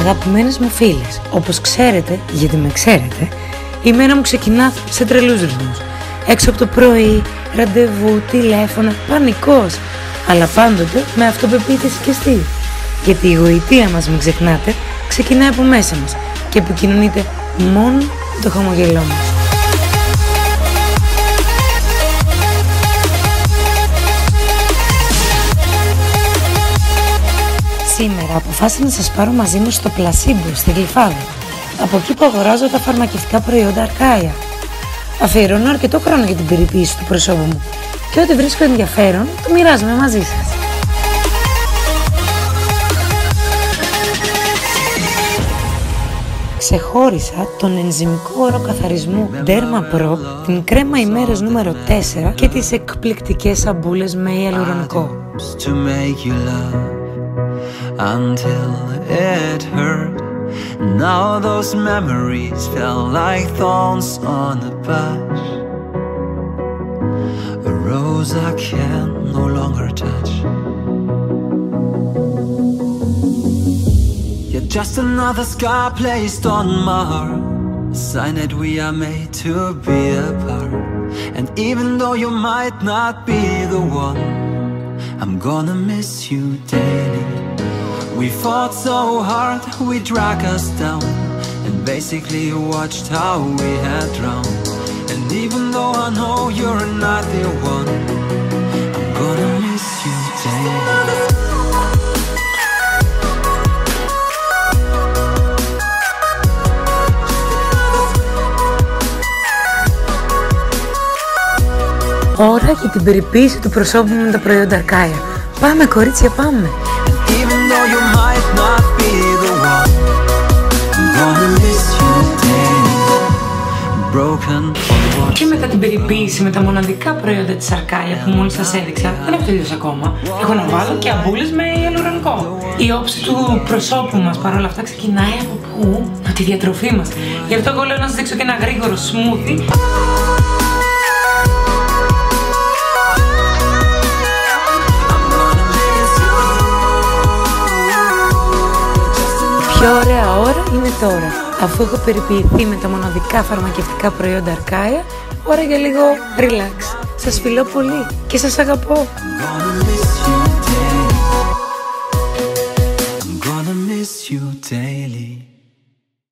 Αγαπημένες μου φίλες, όπως ξέρετε, γιατί με ξέρετε, η μέρα μου ξεκινά σε τρελούς ρυθμούς. Έξω από το πρωί, ραντεβού, τηλέφωνα, πανικός. Αλλά πάντοτε με αυτοπεποίθηση και στυλ. Γιατί η γοητεία μας, μην ξεχνάτε, ξεκινάει από μέσα μας και επικοινωνείται μόνο με το χαμογελό μας. Σήμερα αποφάσισα να σας πάρω μαζί μου στο Πλασίμπο, στη Γλυφάδα. Από εκεί που αγοράζω τα φαρμακευτικά προϊόντα Αρκάια. Αφιερώνω αρκετό χρόνο για την περιποίηση του προσώπου μου και ό,τι βρίσκω ενδιαφέρον το μοιράζομαι μαζί σας. Ξεχώρισα τον ενζυμικό όρο καθαρισμού Derma Pro, την κρέμα ημέρας νούμερο 4 και τις εκπληκτικές σαμπούλες με ιαλουρονικό. Until it hurt. Now those memories felt like thorns on a bush. A rose I can no longer touch. You're just another scar placed on my heart, a sign that we are made to be apart. And even though you might not be the one, I'm gonna miss you daily. We fought so hard, we dragged us down, and basically watched how we had drowned. And even though I know you're not the one, I'm gonna miss you daily. Ώρα για την περιποίηση του προσώπου μου με τα προϊόντα Αρκάια. Πάμε κορίτσια, πάμε! Και μετά την περιποίηση με τα μοναδικά προϊόντα της Αρκάια που μόλις σας έδειξα, δεν έχω τελειώσει ακόμα. Έχω να βάλω και αμπούλες με ιαλουρονικό. Η όψη του προσώπου μας παρόλα αυτά ξεκινάει από πού? Από τη διατροφή μας. Γι' αυτό εγώ λέω να σας δείξω και ένα γρήγορο smoothie. Πιο ωραία ώρα είναι τώρα. Αφού έχω περιποιηθεί με τα μοναδικά φαρμακευτικά προϊόντα Αρκάια, ώρα για λίγο relax. Σας φιλώ πολύ και σας αγαπώ.